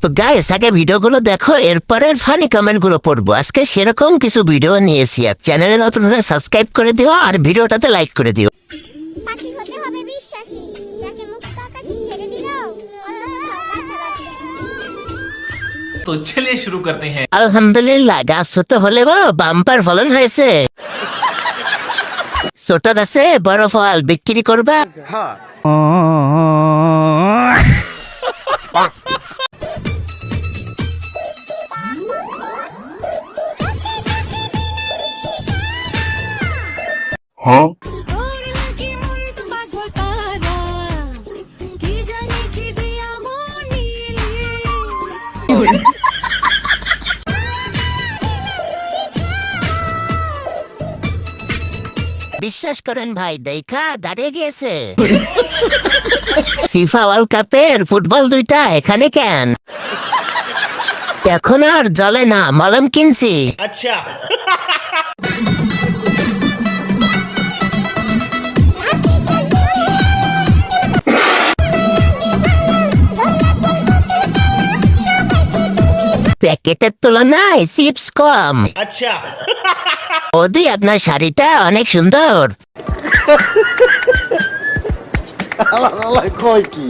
তো গাইস আগে ভিডিওগুলো দেখো, এরপরের ফানি কমেন্টগুলো পড়বো। আজকে সেরকম কিছু ভিডিও নিয়েছি। চ্যানেলে নতুন হলে সাবস্ক্রাইব করে দিও আর ভিডিওটাতে লাইক করে দিও। পাখি হতে হবে বিশ্বাসী, যাকে মুক্ত আকাশে ছেড়ে দিল तो चलिए शुरू करते हैं। আলহামদুলিল্লাহ, গাছ ছোট হলে বাম্পার ফলন হয়েছে। ছোট গাছে বড় ফল বিক্রি করবা। বিশ্বাস করেন ভাই, দেখা দাঁড়িয়ে গিয়েছে। ফিফা ওয়ার্ল্ড কাপের ফুটবল দুইটা এখানে কেন? এখন আর জলে না, মলম কিনছি। अच्छा প্যাকেটের তুলনায় চিপস কম। अच्छा ওদি আপনার শাড়িটা অনেক সুন্দর। কয় কি